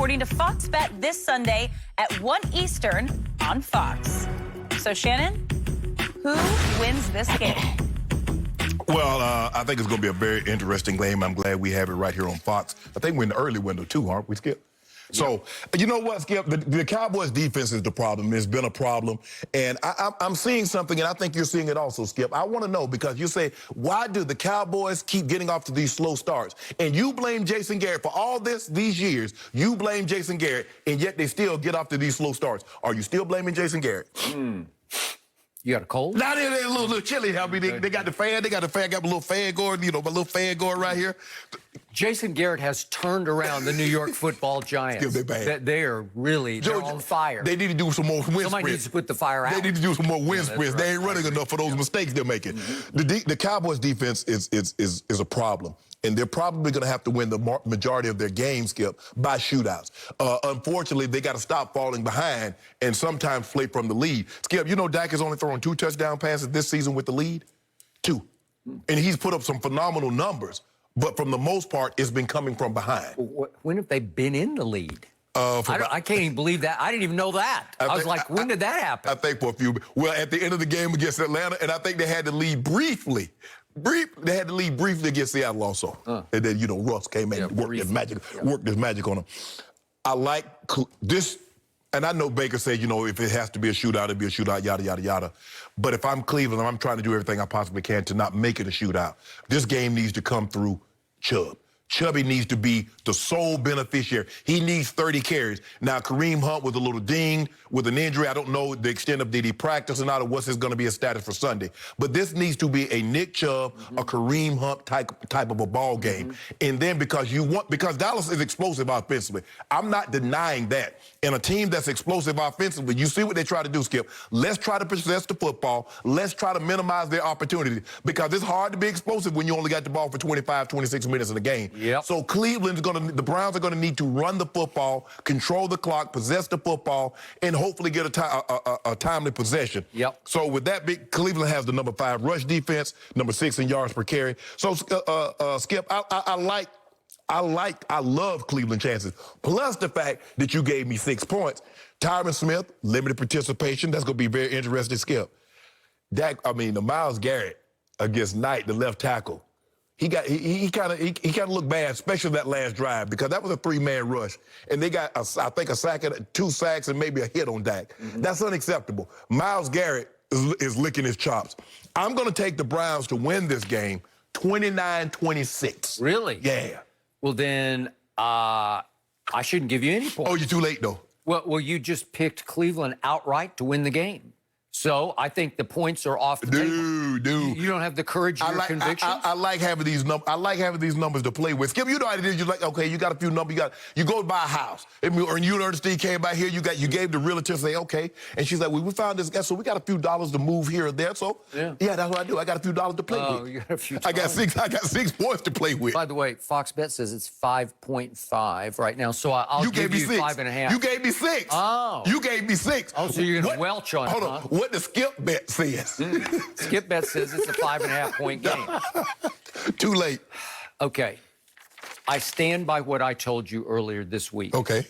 reporting to Fox Bet this Sunday at 1 Eastern on Fox. So, Shannon, who wins this game? Well, I think it's going to be a very interesting game. I'm glad we have it right here on Fox. I think we're in the early window, too, aren't we, Skip? So, you know what, Skip? The Cowboys' defense is the problem. It's been a problem. And I'm seeing something, and I think you're seeing it also, Skip. I want to know, because you say, why do the Cowboys keep getting off to these slow starts? And you blame Jason Garrett for all these years. You blame Jason Garrett, and yet they still get off to these slow starts. Are you still blaming Jason Garrett? You got a cold? Now they're a little chilly. I mean, they got the fan. They got the fan. I got my little fan going. You know, my little fan going right here. Jason Garrett has turned around the New York Football Giants. They're bad. They are really they're on fire. They need to do some more wind Somebody needs to put the fire out. They need to do some more wind sprints. Right. They ain't running enough for those mistakes they're making. The Cowboys' defense is a problem. And they're probably going to have to win the majority of their games, Skip, by shootouts. Unfortunately, they got to stop falling behind and sometimes play from the lead. Skip, you know Dak has only thrown 2 touchdown passes this season with the lead? 2. And he's put up some phenomenal numbers. But from the most part, it's been coming from behind. When have they been in the lead? I can't even believe that. I didn't even know that. I was like, when did that happen? I think for a few. Well, at the end of the game against Atlanta, and I think they had to lead briefly. They had to lead briefly against Seattle also. And then, you know, Russ came in and worked his magic on them. I like this, and I know Baker said, you know, if it has to be a shootout, it'd be a shootout, yada, yada, yada. But if I'm Cleveland, I'm trying to do everything I possibly can to not make it a shootout. This game needs to come through Chubb. Chubby needs to be the sole beneficiary. He needs 30 carries. Now, Kareem Hunt with a little ding, with an injury. I don't know the extent of did he practice or not, or what's going to be his status for Sunday. But this needs to be a Nick Chubb, a Kareem Hunt type of a ball game. And then because Dallas is explosive offensively. I'm not denying that. And a team that's explosive offensively, you see what they try to do, Skip. Let's try to possess the football. Let's try to minimize their opportunity, because it's hard to be explosive when you only got the ball for 25, 26 minutes in the game. Yep. So the Browns are going to need to run the football, control the clock, possess the football, and hopefully get a timely possession. Yep. So with that, Cleveland has the number 5 rush defense, number 6 in yards per carry. So Skip, I love Cleveland chances. Plus the fact that you gave me 6 points. Tyron Smith, limited participation. That's going to be very interesting, Skip. The Myles Garrett against Knight, the left tackle. He kind of looked bad, especially that last drive, because that was a 3-man rush, and they got I think a sack, 2 sacks, and maybe a hit on Dak. That's unacceptable. Myles Garrett is licking his chops. I'm going to take the Browns to win this game, 29-26. Really? Yeah. Well, then I shouldn't give you any points. Oh, you're too late though. Well, you just picked Cleveland outright to win the game. So I think the points are off the table. Dude. You don't have the courage of your convictions? I like having these numbers. I like having these numbers to play with. Skip, you know how it is. You're like, okay, you got a few numbers. You go to buy a house. Or you and Ernestine came by here. You gave the realtor, say, okay. And she's like, well, we found this guy, so we got a few dollars to move here or there. So yeah, that's what I do. I got a few dollars to play with. Oh, you got a few. I got 6 points to play with. By the way, Fox Bet says it's 5.5 right now. So I'll give you 5.5. You gave me 6. Oh. You gave me 6. Oh, so you're gonna welch on it? Hold on. What does Skip Bet says? Skip Bet says it's a 5.5-point game. Too late. Okay. I stand by what I told you earlier this week. Okay.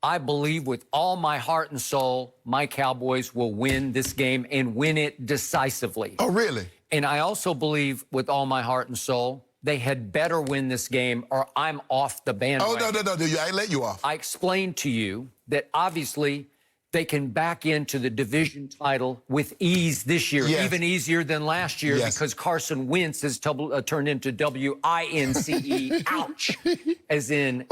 I believe with all my heart and soul, my Cowboys will win this game and win it decisively. Oh, really? And I also believe with all my heart and soul, they had better win this game or I'm off the bandwagon. Oh, no. I ain't let you off. I explained to you that obviously they can back into the division title with ease this year, even easier than last year, because Carson Wentz has turned into W-I-N-C-E, ouch, as in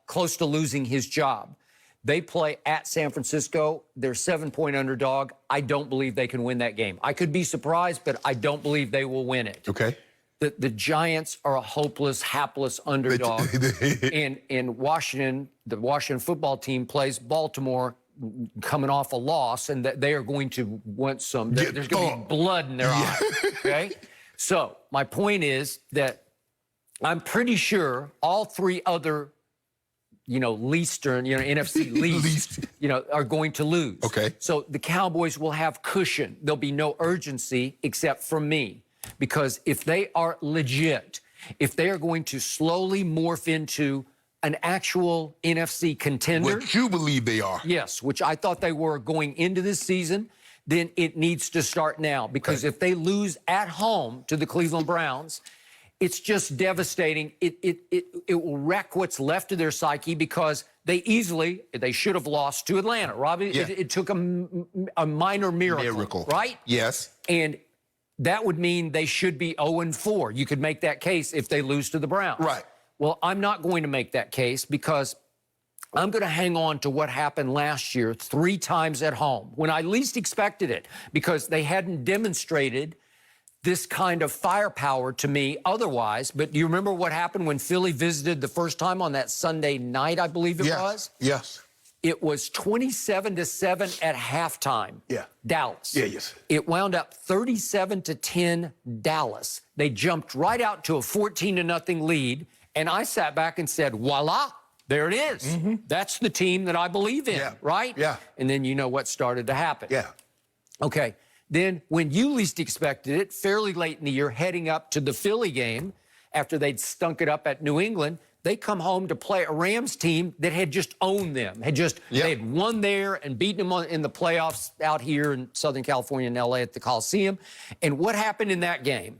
close to losing his job. They play at San Francisco. They're 7-point underdog. I don't believe they can win that game. I could be surprised, but I don't believe they will win it. Okay. The Giants are a hopeless, hapless underdog. And Washington, the Washington football team plays Baltimore coming off a loss, and that they are going to want some, there's going to be blood in their eyes, okay? So my point is that I'm pretty sure all 3 other, NFC least, are going to lose. Okay. So the Cowboys will have cushion. There'll be no urgency except from me, because if they are legit, if they are going to slowly morph into an actual NFC contender. What you believe they are. Yes, which I thought they were going into this season. Then it needs to start now, because if they lose at home to the Cleveland Browns, it's just devastating. It will wreck what's left of their psyche, because they should have lost to Atlanta. Robbie, it took a minor miracle, right? Yes. And that would mean they should be 0-4. You could make that case if they lose to the Browns. Right. Well, I'm not going to make that case, because I'm going to hang on to what happened last year 3 times at home when I least expected it, because they hadn't demonstrated this kind of firepower to me otherwise. But do you remember what happened when Philly visited the first time on that Sunday night, I believe it was? Yes. It was 27-7 at halftime. Yeah. Dallas. Yeah, yes. It wound up 37-10 Dallas. They jumped right out to a 14-0 lead, and I sat back and said, voila, there it is. Mm-hmm. That's the team that I believe in, right? Yeah. And then you know what started to happen. Yeah. Okay. Then when you least expected it, fairly late in the year, heading up to the Philly game, after they'd stunk it up at New England, they come home to play a Rams team that had just owned them, they had won there and beaten them in the playoffs out here in Southern California and LA at the Coliseum. And what happened in that game?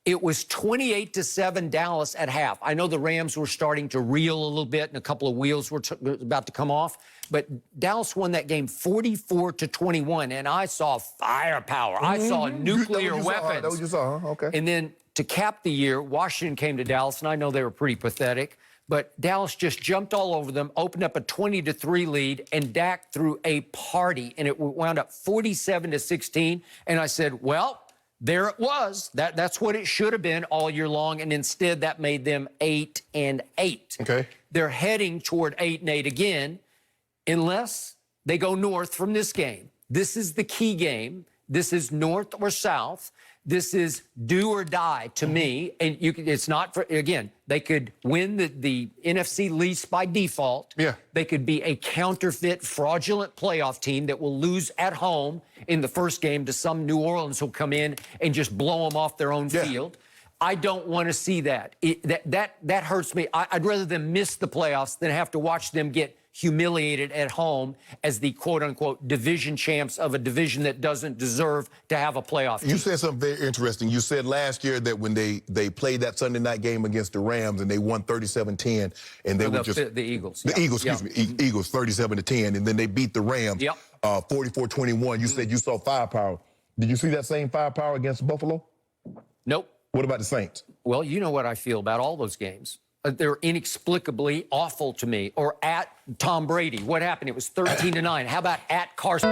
It was 28-7 Dallas at half. I know the Rams were starting to reel a little bit, and a couple of wheels were about to come off, but Dallas won that game 44-21, and I saw firepower. I saw nuclear weapons. That what you saw, huh? Okay. And then to cap the year, Washington came to Dallas, and I know they were pretty pathetic, but Dallas just jumped all over them, opened up a 20-3 lead, and Dak threw a party, and it wound up 47-16. And I said, well, there it was. That's what it should have been all year long, and instead that made them 8-8. Okay. They're heading toward 8-8 again, unless they go north from this game. This is the key game. This is north or south. This is do or die to me. And it's not for, again, they could win the NFC lease by default. Yeah. They could be a counterfeit, fraudulent playoff team that will lose at home in the first game to some New Orleans who'll come in and just blow them off their own field. I don't want to see that. That hurts me. I'd rather them miss the playoffs than have to watch them get humiliated at home as the quote-unquote division champs of a division that doesn't deserve to have a playoff team. You said something very interesting. You said last year that when they played that Sunday night game against the Rams and they won 37-10, and they were just the Eagles. The Eagles, excuse me, Eagles 37-10, and then they beat the Rams 44-21. You said you saw firepower. Did you see that same firepower against Buffalo? Nope. What about the Saints? Well, you know what I feel about all those games. They're inexplicably awful to me. Or at Tom Brady. What happened? It was 13-9. How about at Carson?